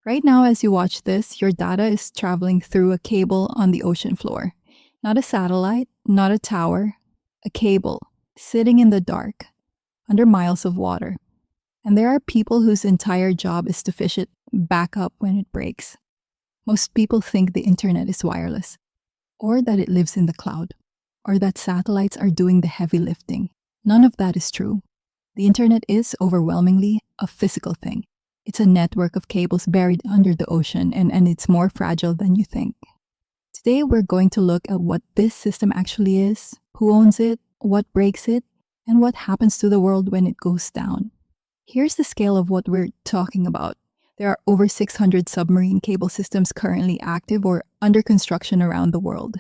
Right now, as you watch this, your data is traveling through a cable on the ocean floor. Not a satellite, not a tower, a cable, sitting in the dark, under miles of water. And there are people whose entire job is to fish it back up when it breaks. Most people think the internet is wireless, or that it lives in the cloud, or that satellites are doing the heavy lifting. None of that is true. The internet is overwhelmingly a physical thing. It's a network of cables buried under the ocean, and it's more fragile than you think. Today, we're going to look at what this system actually is, who owns it, what breaks it, and what happens to the world when it goes down. Here's the scale of what we're talking about. There are over 600 submarine cable systems currently active or under construction around the world.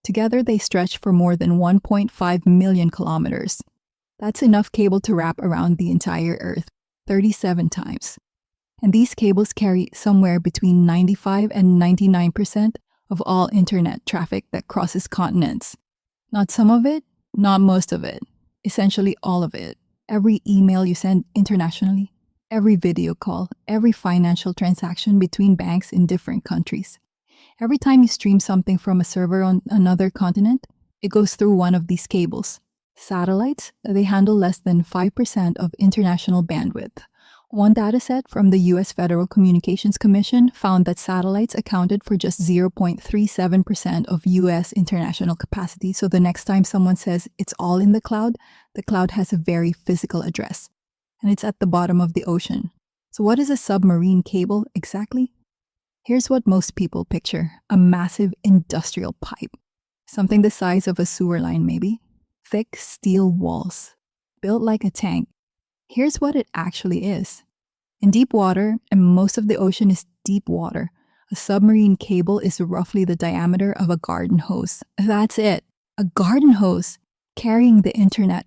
Together, they stretch for more than 1.5 million kilometers. That's enough cable to wrap around the entire Earth 37 times. And these cables carry somewhere between 95 and 99% of all internet traffic that crosses continents. Not some of it, not most of it, essentially all of it. Every email you send internationally, every video call, every financial transaction between banks in different countries. Every time you stream something from a server on another continent, it goes through one of these cables. Satellites, they handle less than 5% of international bandwidth. One dataset from the U.S. Federal Communications Commission found that satellites accounted for just 0.37% of U.S. international capacity. So the next time someone says it's all in the cloud has a very physical address, and it's at the bottom of the ocean. So what is a submarine cable exactly? Here's what most people picture: a massive industrial pipe, something the size of a sewer line maybe, thick steel walls, built like a tank. Here's what it actually is. In deep water, and most of the ocean is deep water, a submarine cable is roughly the diameter of a garden hose. That's it, a garden hose carrying the internet.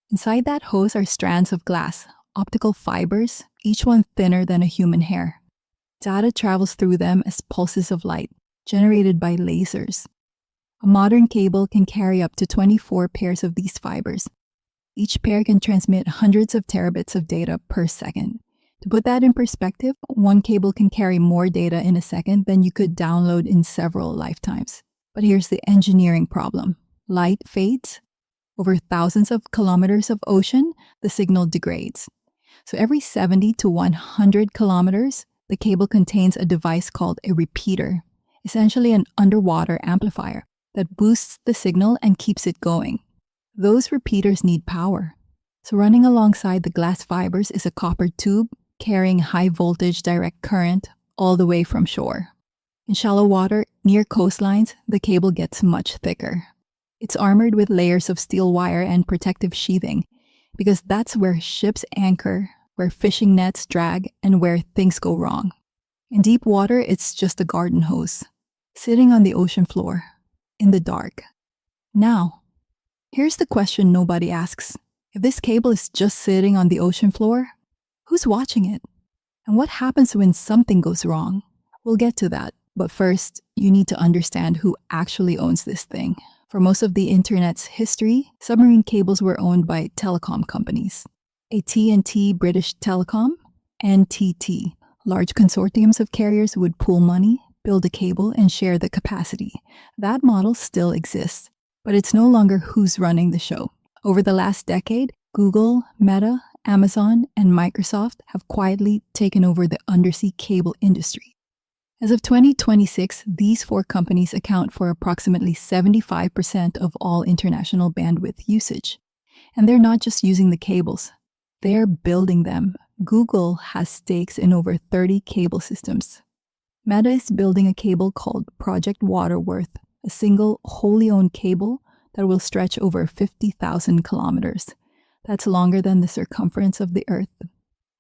Inside that hose are strands of glass, optical fibers, each one thinner than a human hair. Data travels through them as pulses of light, generated by lasers. A modern cable can carry up to 24 pairs of these fibers. Each pair can transmit hundreds of terabits of data per second. To put that in perspective, one cable can carry more data in a second than you could download in several lifetimes. But here's the engineering problem. Light fades. Over thousands of kilometers of ocean, the signal degrades. So every 70 to 100 kilometers, the cable contains a device called a repeater, essentially an underwater amplifier that boosts the signal and keeps it going. Those repeaters need power. So running alongside the glass fibers is a copper tube carrying high voltage direct current all the way from shore. In shallow water, near coastlines, the cable gets much thicker. It's armored with layers of steel wire and protective sheathing, because that's where ships anchor, where fishing nets drag, and where things go wrong. In deep water, it's just a garden hose, sitting on the ocean floor, in the dark. Now, here's the question nobody asks. If this cable is just sitting on the ocean floor, who's watching it? And what happens when something goes wrong? We'll get to that, but first, you need to understand who actually owns this thing. For most of the internet's history, submarine cables were owned by telecom companies. AT&T British Telecom, NTT. Large consortiums of carriers would pool money, build a cable, and share the capacity. That model still exists, but it's no longer who's running the show. Over the last decade, Google, Meta, Amazon, and Microsoft have quietly taken over the undersea cable industry. As of 2026, these four companies account for approximately 75% of all international bandwidth usage. And they're not just using the cables, they're building them. Google has stakes in over 30 cable systems. Meta is building a cable called Project Waterworth, a single, wholly owned cable that will stretch over 50,000 kilometers. That's longer than the circumference of the Earth.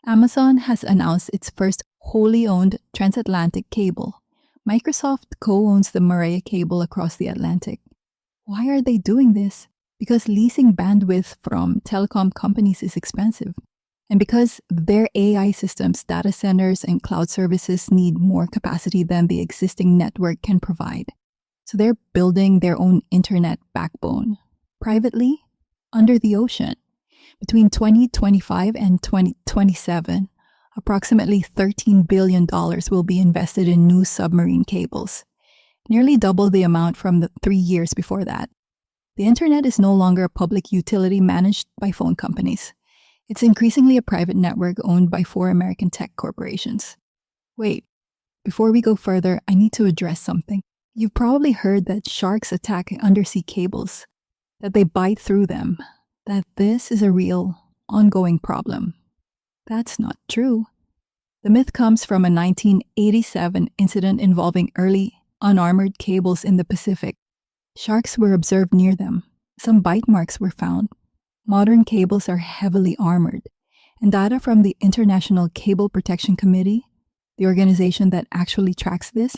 Amazon has announced its first wholly owned transatlantic cable. Microsoft co-owns the Maria cable across the Atlantic. Why are they doing this? Because leasing bandwidth from telecom companies is expensive. And because their AI systems, data centers, and cloud services need more capacity than the existing network can provide. So they're building their own internet backbone, privately, under the ocean. Between 2025 and 2027, Approximately $13 billion will be invested in new submarine cables, nearly double the amount from the 3 years before that. The internet is no longer a public utility managed by phone companies. It's increasingly a private network owned by 4 American tech corporations. Wait, before we go further, I need to address something. You've probably heard that sharks attack undersea cables, that they bite through them, that this is a real, ongoing problem. That's not true. The myth comes from a 1987 incident involving early, unarmored cables in the Pacific. Sharks were observed near them. Some bite marks were found. Modern cables are heavily armored, and data from the International Cable Protection Committee, the organization that actually tracks this,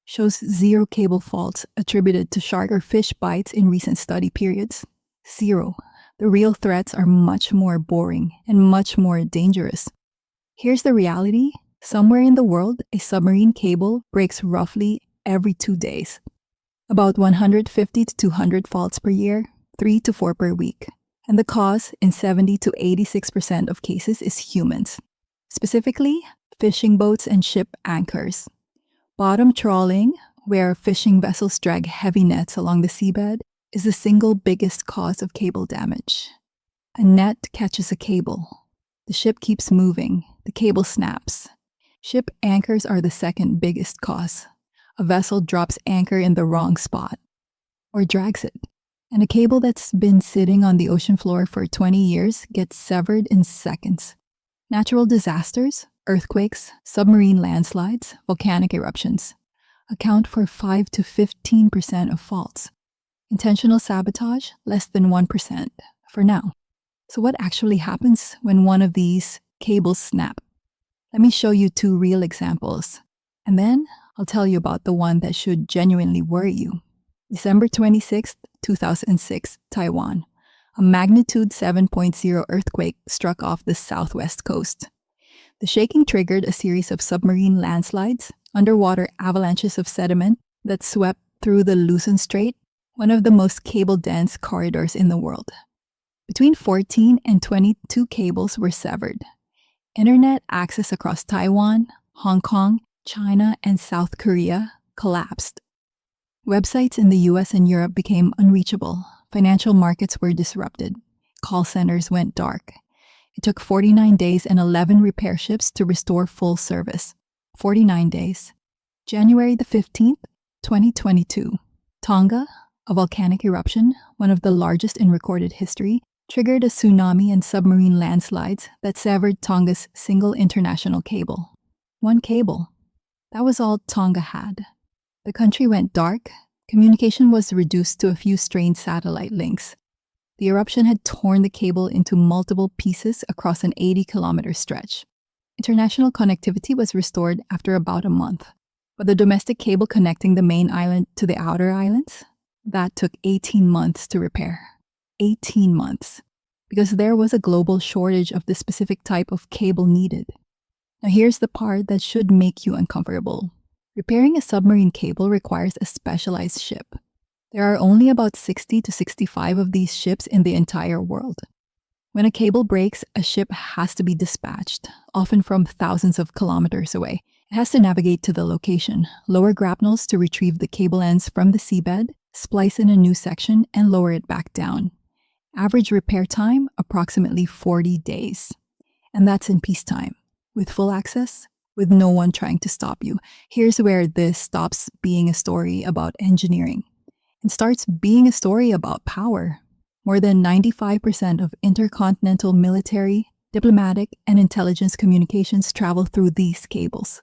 shows 0 cable faults attributed to shark or fish bites in recent study periods. 0. The real threats are much more boring and much more dangerous. Here's the reality. Somewhere in the world, a submarine cable breaks roughly every 2 days. About 150 to 200 faults per year, 3 to 4 per week. And the cause, in 70 to 86% of cases, is humans. Specifically, fishing boats and ship anchors. Bottom trawling, where fishing vessels drag heavy nets along the seabed, is the single biggest cause of cable damage. A net catches a cable. The ship keeps moving. The cable snaps. Ship anchors are the second biggest cause. A vessel drops anchor in the wrong spot, or drags it, and a cable that's been sitting on the ocean floor for 20 years gets severed in seconds. Natural disasters, earthquakes, submarine landslides, volcanic eruptions account for 5 to 15% of faults. Intentional sabotage, less than 1% for now. So what actually happens when one of these cables snap? Let me show you 2 real examples, and then I'll tell you about the one that should genuinely worry you. December 26, 2006, Taiwan. A magnitude 7.0 earthquake struck off the southwest coast. The shaking triggered a series of submarine landslides, underwater avalanches of sediment that swept through the Luzon Strait, one of the most cable-dense corridors in the world. Between 14 and 22 cables were severed. Internet access across Taiwan, Hong Kong, China, and South Korea collapsed. Websites in the US and Europe became unreachable. Financial markets were disrupted. Call centers went dark. It took 49 days and 11 repair ships to restore full service. 49 days. January the 15th, 2022. Tonga, a volcanic eruption, one of the largest in recorded history, triggered a tsunami and submarine landslides that severed Tonga's single international cable. 1 cable. That was all Tonga had. The country went dark. Communication was reduced to a few strained satellite links. The eruption had torn the cable into multiple pieces across an 80-kilometer stretch. International connectivity was restored after about a month, but the domestic cable connecting the main island to the outer islands, that took 18 months to repair. 18 months. Because there was a global shortage of the specific type of cable needed. Now here's the part that should make you uncomfortable. Repairing a submarine cable requires a specialized ship. There are only about 60 to 65 of these ships in the entire world. When a cable breaks, a ship has to be dispatched, often from thousands of kilometers away. It has to navigate to the location, lower grapnels to retrieve the cable ends from the seabed, splice in a new section, and lower it back down. Average repair time, approximately 40 days. And that's in peacetime, with full access, with no one trying to stop you. Here's where this stops being a story about engineering and starts being a story about power. More than 95% of intercontinental military, diplomatic, and intelligence communications travel through these cables.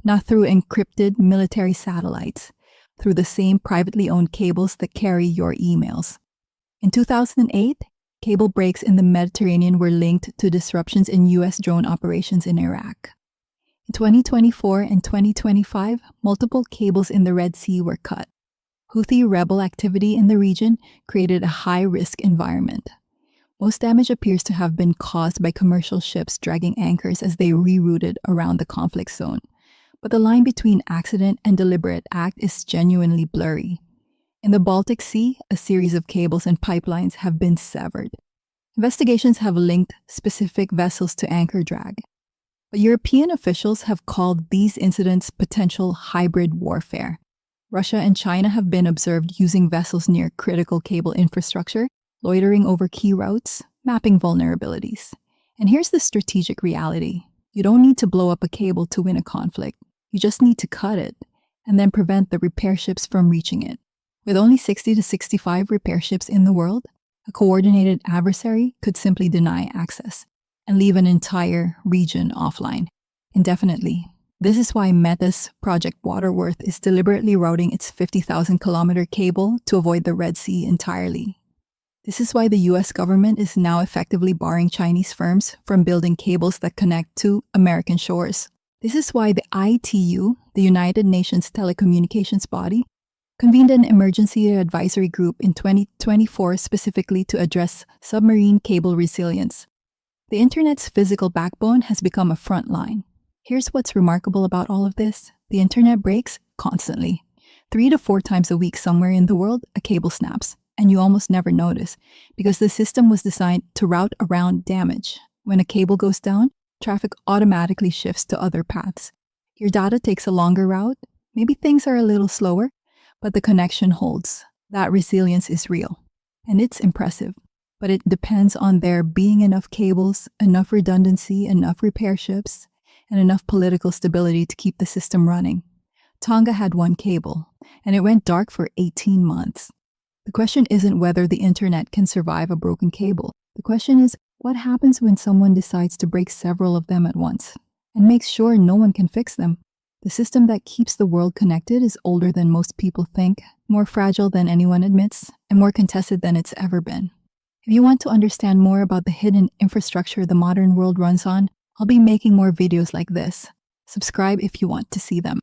Not through encrypted military satellites, through the same privately owned cables that carry your emails. In 2008, cable breaks in the Mediterranean were linked to disruptions in U.S. drone operations in Iraq. In 2024 and 2025, multiple cables in the Red Sea were cut. Houthi rebel activity in the region created a high-risk environment. Most damage appears to have been caused by commercial ships dragging anchors as they rerouted around the conflict zone. But the line between accident and deliberate act is genuinely blurry. In the Baltic Sea, a series of cables and pipelines have been severed. Investigations have linked specific vessels to anchor drag. But European officials have called these incidents potential hybrid warfare. Russia and China have been observed using vessels near critical cable infrastructure, loitering over key routes, mapping vulnerabilities. And here's the strategic reality. You don't need to blow up a cable to win a conflict. You just need to cut it and then prevent the repair ships from reaching it. With only 60 to 65 repair ships in the world, a coordinated adversary could simply deny access and leave an entire region offline indefinitely. This is why Meta's Project Waterworth is deliberately routing its 50,000-kilometer cable to avoid the Red Sea entirely. This is why the US government is now effectively barring Chinese firms from building cables that connect to American shores. This is why the ITU, the United Nations telecommunications body, convened an emergency advisory group in 2024 specifically to address submarine cable resilience. The internet's physical backbone has become a front line. Here's what's remarkable about all of this. The internet breaks constantly. 3 to 4 times a week somewhere in the world, a cable snaps, and you almost never notice because the system was designed to route around damage. When a cable goes down, traffic automatically shifts to other paths. Your data takes a longer route. Maybe things are a little slower, but the connection holds. That resilience is real, and it's impressive. But it depends on there being enough cables, enough redundancy, enough repair ships, and enough political stability to keep the system running. Tonga had one cable, and it went dark for 18 months. The question isn't whether the internet can survive a broken cable. The question is, what happens when someone decides to break several of them at once and makes sure no one can fix them? The system that keeps the world connected is older than most people think, more fragile than anyone admits, and more contested than it's ever been. If you want to understand more about the hidden infrastructure the modern world runs on, I'll be making more videos like this. Subscribe if you want to see them.